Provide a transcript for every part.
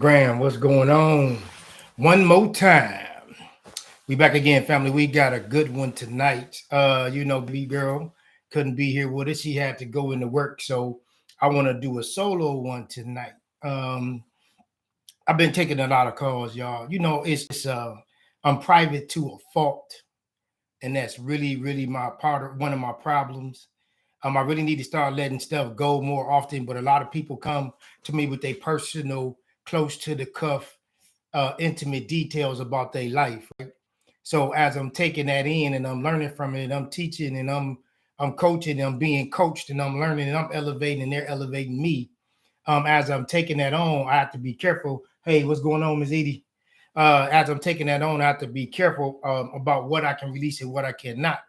Graham, what's going on? One more time. We back again, family. We got a good one tonight. B girl couldn't be here with us. She had to go into work. So I want to do a solo one tonight. Um, I've been taking a lot of calls, y'all. It's I'm private to a fault. And that's really, really my part of one of my problems. I really need to start letting stuff go more often, but a lot of people come to me with their personal, close to the cuff, intimate details about their life. Right? So as I'm taking that in and I'm learning from it, and I'm teaching and I'm coaching, and I'm being coached, and I'm learning and I'm elevating, and they're elevating me. As I'm taking that on, I have to be careful. Hey, what's going on, Ms. Edie? As I'm taking that on, I have to be careful about what I can release and what I cannot.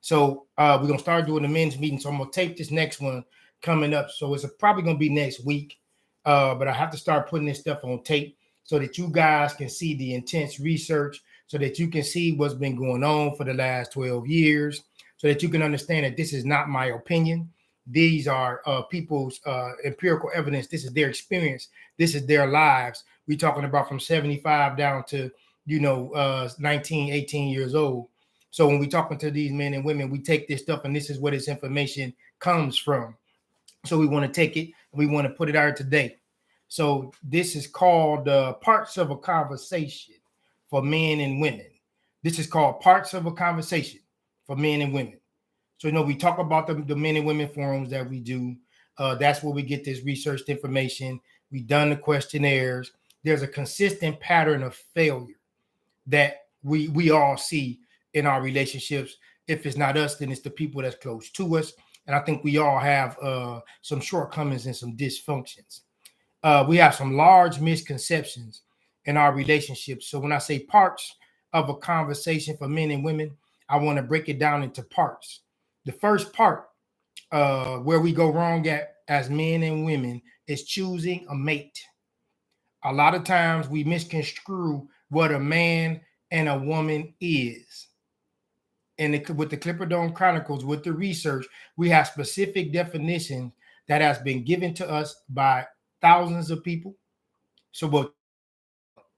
So we're gonna start doing the men's meeting. So I'm gonna tape this next one coming up. So it's probably gonna be next week. But I have to start putting this stuff on tape so that you guys can see the intense research, so that you can see what's been going on for the last 12 years, so that you can understand that this is not my opinion. These are people's empirical evidence. This is their experience. This is their lives. We're talking about from 75 down to 19, 18 years old. So when we're talking to these men and women, we take this stuff, and this is where this information comes from. So we want to take it and we want to put it out today. So this is called Parts of a Conversation for Men and Women. This is called Parts of a Conversation for Men and Women. So, we talk about the men and women forums that we do. That's where we get this researched information. We've done the questionnaires. There's a consistent pattern of failure that we all see in our relationships. If it's not us, then it's the people that's close to us. And I think we all have some shortcomings and some dysfunctions. We have some large misconceptions in our relationships. So when I say parts of a conversation for men and women, I want to break it down into parts. The first part, where we go wrong at as men and women, is choosing a mate. A lot of times we misconstrue what a man and a woman is. And with the Clipper Dome Chronicles, with the research, we have specific definitions that has been given to us by thousands of people. So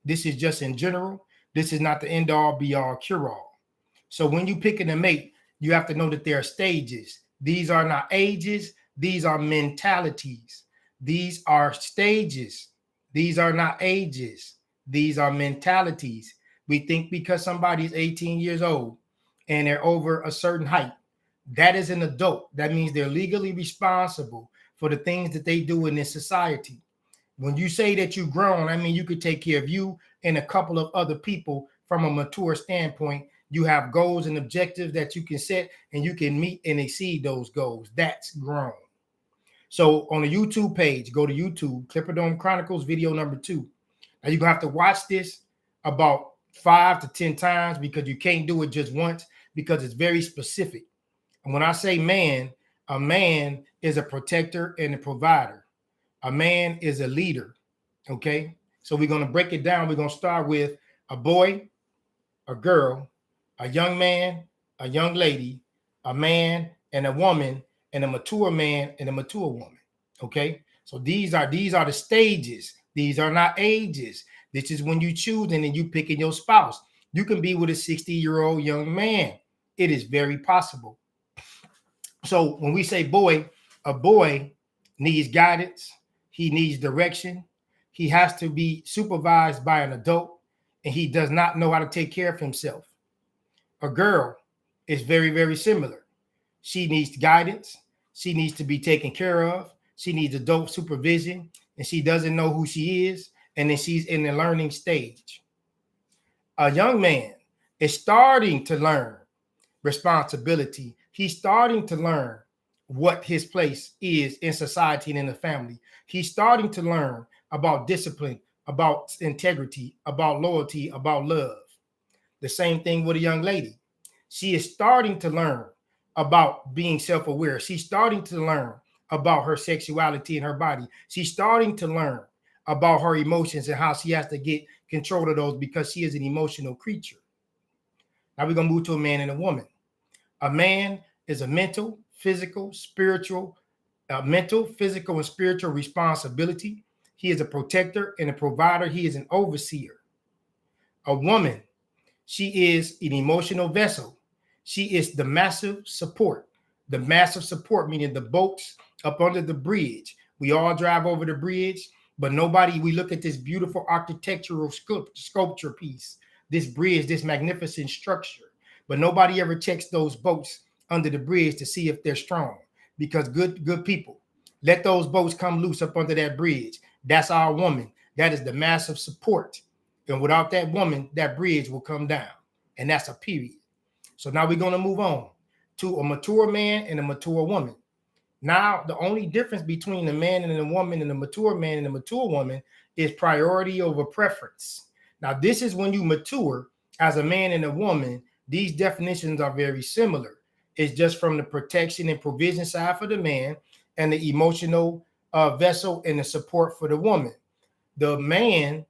this is just in general. This is not the end all, be all, cure all. So when you picking a mate, you have to know that there are stages. These are not ages. These are mentalities. These are stages. These are not ages. These are mentalities. We think because somebody's 18 years old and they're over a certain height, that is an adult. That means they're legally responsible for the things that they do in this society. When you say that you've grown, I mean you could take care of you and a couple of other people from a mature standpoint. You have goals and objectives that you can set, and you can meet and exceed those goals. That's grown. So on the YouTube page, go to YouTube, Clipper Dome Chronicles, video number 2. Now you're gonna have to watch this about 5 to 10 times, because you can't do it just once, because it's very specific. And when I say man, a man is a protector and a provider. A man is a leader. Okay. So we're going to break it down. We're going to start with a boy, a girl, a young man, a young lady, a man and a woman, and a mature man and a mature woman. Okay. So these are the stages. These are not ages. This is when you choose and then you picking your spouse. You can be with a 60-year-old young man. It is very possible. So when we say boy, a boy needs guidance. He needs direction. He has to be supervised by an adult, and he does not know how to take care of himself. A girl is very, very similar. She needs guidance. She needs to be taken care of. She needs adult supervision, and she doesn't know who she is, and then she's in the learning stage. A young man is starting to learn responsibility. He's starting to learn what his place is in society and in the family. He's starting to learn about discipline, about integrity, about loyalty, about love. The same thing with a young lady. She is starting to learn about being self-aware. She's starting to learn about her sexuality and her body. She's starting to learn about her emotions and how she has to get control of those, because she is an emotional creature. Now we're going to move to a man and a woman. A man is a mental, physical, and spiritual responsibility. he is a protector and a provider. He is an overseer. A woman, she is an emotional vessel. She is the massive support. The massive support, meaning the boats up under the bridge. We all drive over the bridge, but nobody, we look at this beautiful architectural sculpture piece, this bridge, this magnificent structure, but nobody ever checks those boats under the bridge to see if they're strong, because good people, let those boats come loose up under that bridge. That's our woman. That is the massive support. And without that woman, that bridge will come down. And that's a period. So now we're going to move on to a mature man and a mature woman. Now, the only difference between a man and a woman and a mature man and a mature woman is priority over preference. Now, this is when you mature as a man and a woman. These definitions are very similar. It's just from the protection and provision side for the man and the emotional vessel and the support for the woman. The man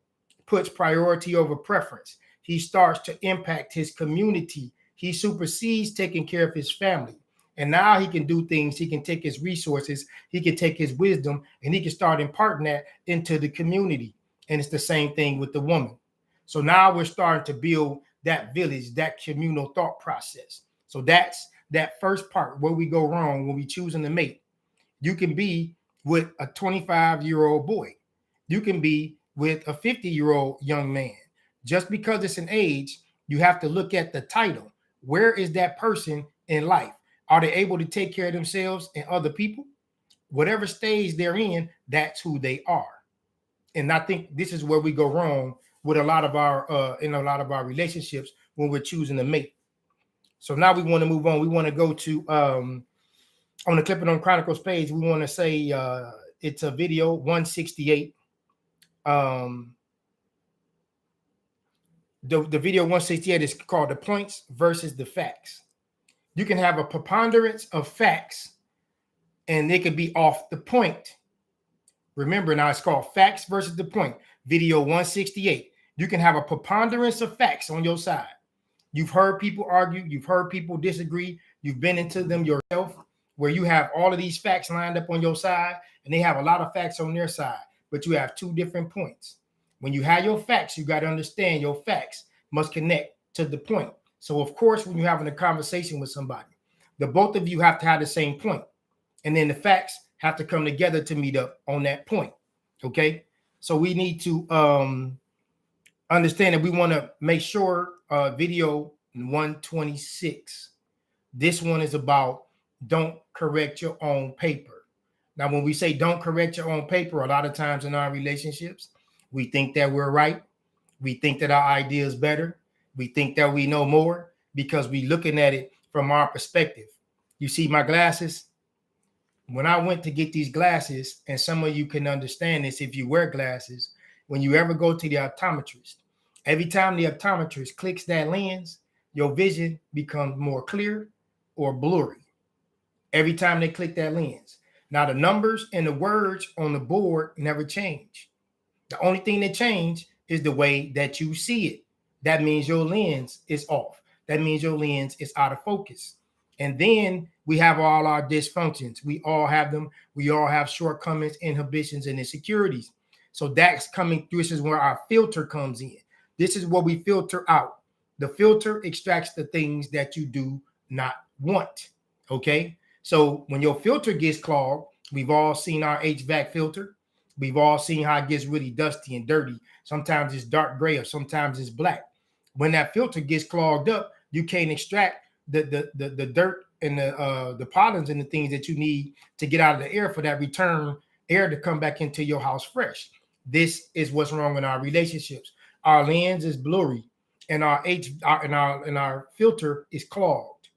puts priority over preference. He starts to impact his community. He supersedes taking care of his family. And now he can do things. He can take his resources, he can take his wisdom, and he can start imparting that into the community. And it's the same thing with the woman. So now we're starting to build that village, that communal thought process. So that's that first part where we go wrong when we choosing a mate. You can be with a 25-year-old boy. You can be with a 50-year-old young man. Just because it's an age, you have to look at the title. Where is that person in life? Are they able to take care of themselves and other people? Whatever stage they're in, that's who they are. And I think this is where we go wrong with a lot of our in a lot of our relationships when we're choosing a mate. So now we want to move on. We want to go to on the Clipping on Chronicles page. We want to say it's a video 168. The video 168 is called The Points versus the Facts. You can have a preponderance of facts and they could be off the point. Remember, now it's called Facts versus the Point. Video 168. You can have a preponderance of facts on your side. You've heard people argue. You've heard people disagree. You've been into them yourself, where you have all of these facts lined up on your side and they have a lot of facts on their side, but you have two different points. When you have your facts, you got to understand your facts must connect to the point. So, of course, when you're having a conversation with somebody, the both of you have to have the same point. And then the facts have to come together to meet up on that point. Okay? So we need to understand that we want to make sure video 126. This one is about don't correct your own paper. Now, when we say don't correct your own paper, a lot of times in our relationships, we think that we're right. We think that our idea is better. We think that we know more because we're looking at it from our perspective. You see my glasses? When I went to get these glasses, and some of you can understand this if you wear glasses, when you ever go to the optometrist, every time the optometrist clicks that lens, your vision becomes more clear or blurry. Every time they click that lens. Now, the numbers and the words on the board never change. The only thing that change is the way that you see it. That means your lens is off. That means your lens is out of focus. And then we have all our dysfunctions. We all have them. We all have shortcomings, inhibitions, and insecurities. So that's coming through. This is where our filter comes in. This is what we filter out. The filter extracts the things that you do not want. Okay. So when your filter gets clogged, we've all seen our HVAC filter. We've all seen how it gets really dusty and dirty. Sometimes it's dark gray or sometimes it's black. When that filter gets clogged up, you can't extract the dirt and the pollens and the things that you need to get out of the air for that return air to come back into your house fresh. This is what's wrong in our relationships. Our lens is blurry and our filter is clogged.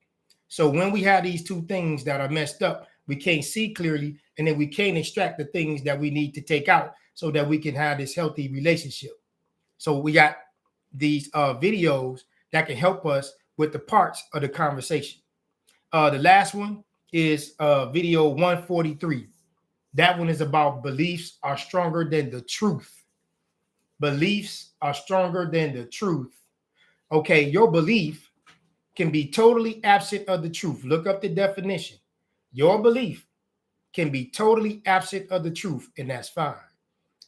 So when we have these two things that are messed up, we can't see clearly, and then we can't extract the things that we need to take out so that we can have this healthy relationship. So we got these videos that can help us with the parts of the conversation. The last one is video 143. That one is about beliefs are stronger than the truth. Beliefs are stronger than the truth. Okay, your belief can be totally absent of the truth. Look up the definition. Your belief can be totally absent of the truth, and that's fine.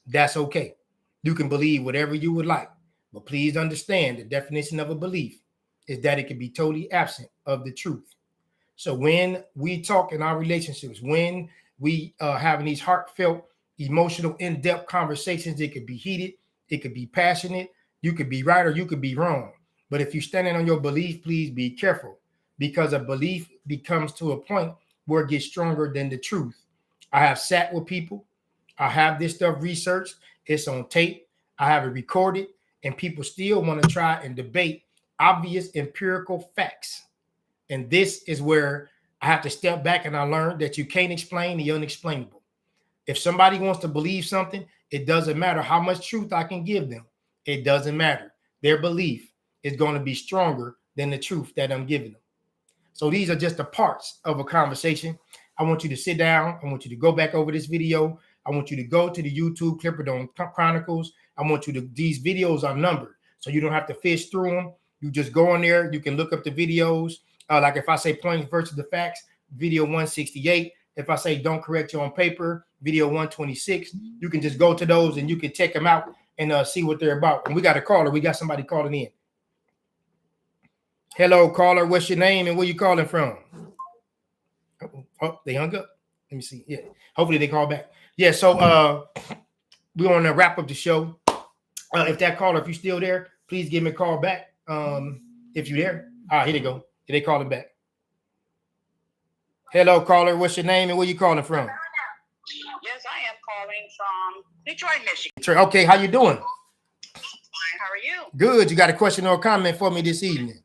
That's okay. You can believe whatever you would like, but please understand the definition of a belief is that it can be totally absent of the truth. So when we talk in our relationships, when we having these heartfelt, emotional, in-depth conversations, it could be heated, it could be passionate, you could be right or you could be wrong. But if you're standing on your belief, please be careful because a belief becomes to a point where it gets stronger than the truth. I have sat with people, I have this stuff researched, it's on tape, I have it recorded, and people still want to try and debate obvious empirical facts. And this is where I have to step back and I learned that you can't explain the unexplainable. If somebody wants to believe something, it doesn't matter how much truth I can give them. It doesn't matter. Their belief is going to be stronger than the truth that I'm giving them. So these are just the parts of a conversation. I want you to sit down. I want you to go back over this video. I want you to go to the YouTube Clipperdome Chronicles. I want you to, these videos are numbered, so you don't have to fish through them. You just go in there. You can look up the videos. Like if I say points versus the facts, video 168. If I say don't correct you on paper, video 126. You can just go to those and you can check them out and see what they're about. And we got a caller. We got somebody calling in. Hello, caller. What's your name and where you calling from? Oh, they hung up. Let me see. Yeah. Hopefully they call back. Yeah. So we want to wrap up the show. If that caller, if you're still there, please give me a call back. If you're there. All right, here they go. Here they calling back. Hello, caller. What's your name and where you calling from? Yes, I am calling from Detroit, Michigan. Detroit. Okay, how you doing? Fine. How are you? Good. You got a question or a comment for me this evening?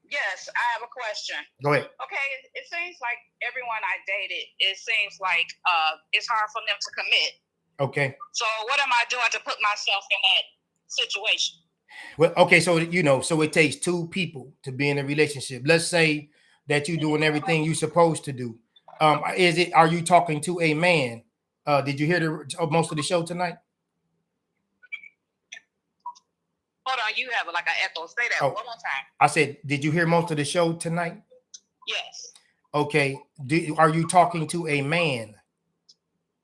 Yes, I have a question. Go ahead. Okay, it seems like everyone I dated, it seems like it's hard for them to commit. Okay. So what am I doing to put myself in that situation? Well, okay, so so it takes two people to be in a relationship. Let's say that you're doing everything you're supposed to do. Are you talking to a man? Did you hear most of the show tonight? Hold on, you have like an echo. Say that one more time. I said, did you hear most of the show tonight? Yes. Okay. Are you talking to a man?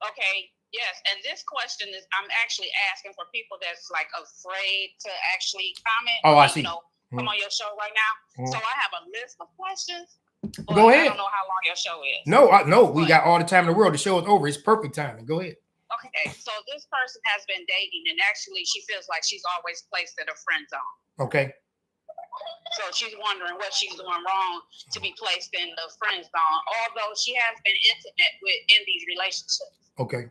Okay. Yes. And this question is, I'm actually asking for people that's like afraid to actually comment. Oh, I see. Come on your show right now. So I have a list of questions. Go ahead. I don't know how long your show is. No, we got all the time in the world. The show is over. It's perfect timing. Go ahead. Okay, so this person has been dating, and actually she feels like she's always placed in a friend zone. Okay. So she's wondering what she's doing wrong to be placed in the friend zone, although she has been intimate in these relationships. Okay.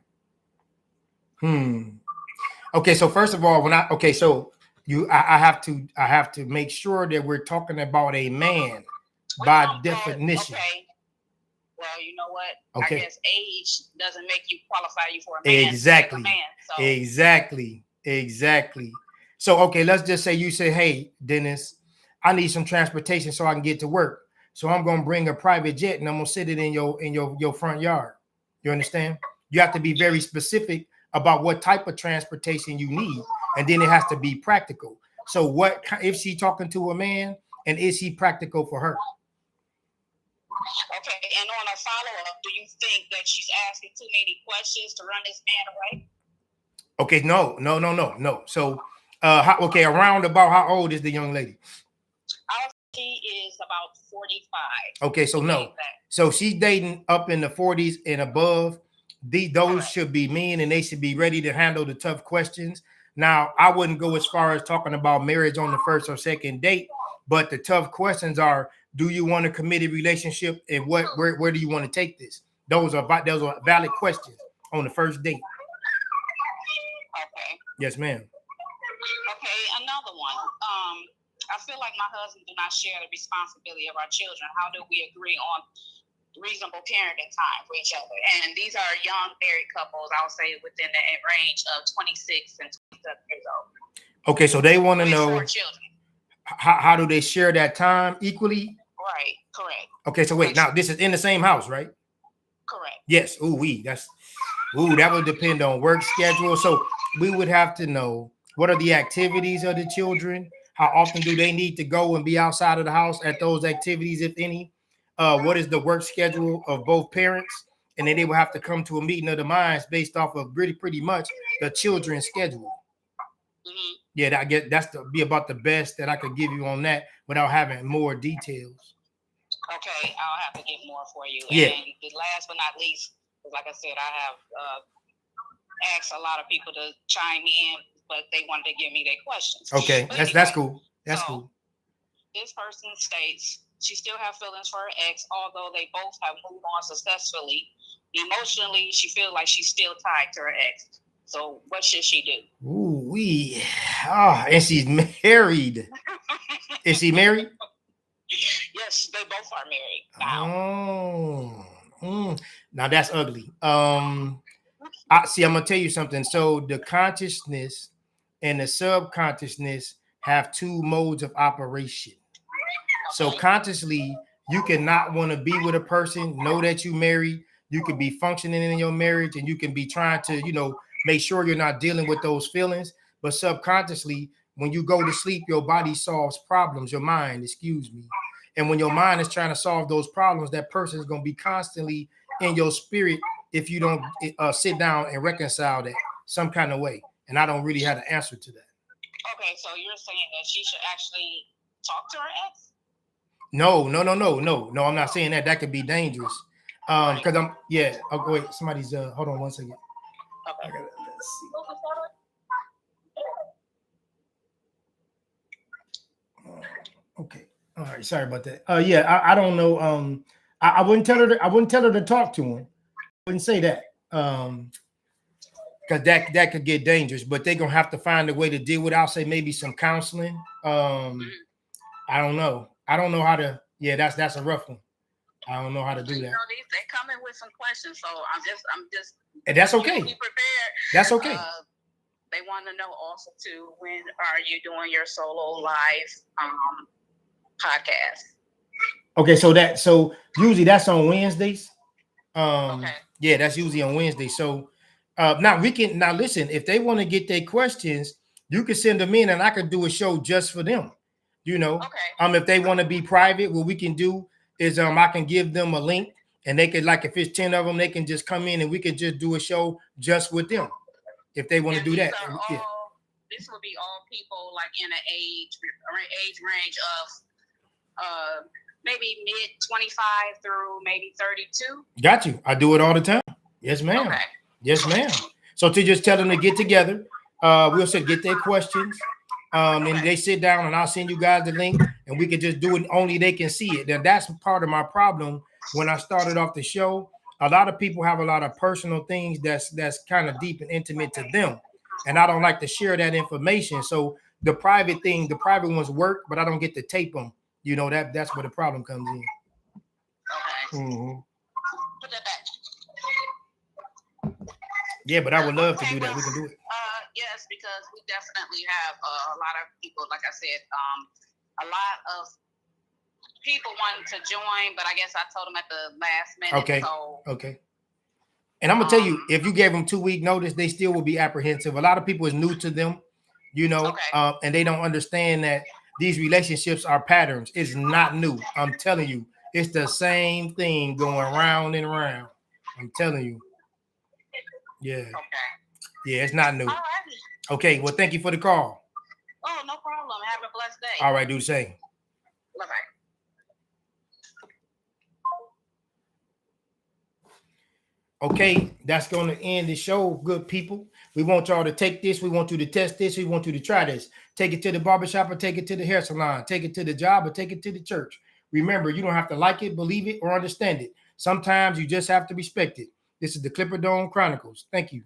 Okay, so first of all, I have to make sure that we're talking about a man by definition. Okay. Well, you know what? Okay. I guess age doesn't make you qualify you for a man. Exactly. So. Exactly. So, okay, let's just say you say, hey, Dennis, I need some transportation so I can get to work. So I'm going to bring a private jet and I'm going to sit it in your front yard. You understand? You have to be very specific about what type of transportation you need. And then it has to be practical. So what if she's talking to a man and is he practical for her? Okay, and on a follow-up, do you think that she's asking too many questions to run this man away? Okay, no. So, around about how old is the young lady? She is about 45. Okay, so no. So she's dating up in the 40s and above. Those should be men and they should be ready to handle the tough questions. Now, I wouldn't go as far as talking about marriage on the first or second date, but the tough questions are, do you want a committed relationship and where do you want to take this? Those are valid questions on the first date. Okay. Yes, ma'am. Okay, another one. I feel like my husband do not share the responsibility of our children. How do we agree on reasonable parenting time for each other? And these are young married couples, I would say within the range of 26 and 27 years old. Okay, so they want to know children. How do they share that time equally? Right, correct. Okay, so wait, now this is in the same house, right? Correct. Yes. That would depend on work schedule. So we would have to know what are the activities of the children? How often do they need to go and be outside of the house at those activities, if any? What is the work schedule of both parents? and then they will have to come to a meeting of the minds based off of pretty much the children's schedule. Mhm. Yeah, I get that's to be about the best that I could give you on that without having more details. Okay, I'll have to get more for you. Yeah. And the last but not least, like I said, I have asked a lot of people to chime in, but they wanted to give me their questions. Okay, But that's anyway, cool. That's so, cool. This person states she still has feelings for her ex, although they both have moved on successfully. Emotionally, she feels like she's still tied to her ex. So what should she do? Ooh, and she's married. Is she married? Yes, they both are married now. Oh, now that's ugly. I'm gonna tell you something. So the consciousness and the subconsciousness have two modes of operation. So consciously, you cannot want to be with a person, know that you married, you could be functioning in your marriage, and you can be trying to, make sure you're not dealing with those feelings. But subconsciously, when you go to sleep, your body solves problems, your mind, excuse me. And when your mind is trying to solve those problems, that person is going to be constantly in your spirit if you don't sit down and reconcile that some kind of way. And I don't really have an answer to that. Okay, so you're saying that she should actually talk to her ex? No, I'm not saying that. That could be dangerous. Because Oh, wait, somebody's hold on one second. Okay. Let's see. Okay. All right. Sorry about that. I don't know. I wouldn't tell her. I wouldn't tell her to talk to him. I wouldn't say that. Because that could get dangerous. But they're gonna have to find a way to deal with it. I'll say maybe some counseling. I don't know. I don't know how to. Yeah, that's a rough one. I don't know how to do that. They come in with some questions, so I'm just. And that's okay. Be prepared. That's okay. They want to know also too, when are you doing your solo live podcast? Okay, so usually that's on Wednesdays. Okay. Yeah, that's usually on Wednesday. So now listen, if they want to get their questions, you can send them in and I could do a show just for them. Okay. If they want to be private, what we can do is I can give them a link and they could, like, if it's 10 of them, they can just come in and we could just do a show just with them if they want to do that. This will be all people like in an age range of maybe mid 25 through maybe 32. Got you. I do it all the time. Yes, ma'am. Okay. Yes, ma'am. So to just tell them to get together, we'll say get their questions. And they sit down and I'll send you guys the link and we can just do it. Only they can see it. Then that's part of my problem. When I started off the show, a lot of people have a lot of personal things that's kind of deep and intimate to them. And I don't like to share that information. So the private ones work, but I don't get to tape them. That's where the problem comes in. Okay. Mm-hmm. Put that back. Yeah, but I would love to do that. We can do it. Yes, because we definitely have a lot of people, like I said, a lot of people wanting to join, but I guess I told them at the last minute. Okay. So, okay. And I'm gonna tell you, if you gave them 2 week notice, they still will be apprehensive. A lot of people is new to them, and they don't understand that these relationships are patterns. It's not new. I'm telling you, it's the same thing going round and round. I'm telling you. Yeah. Okay. Yeah, it's not new. All righty. Okay, well, thank you for the call. Oh, no problem. Have a blessed day. All right, do the same. Bye-bye. Okay, that's going to end the show, good people. We want y'all to take this. We want you to test this. We want you to try this. Take it to the barbershop or take it to the hair salon. Take it to the job or take it to the church. Remember, you don't have to like it, believe it, or understand it. Sometimes you just have to respect it. This is the Clipper Dome Chronicles. Thank you.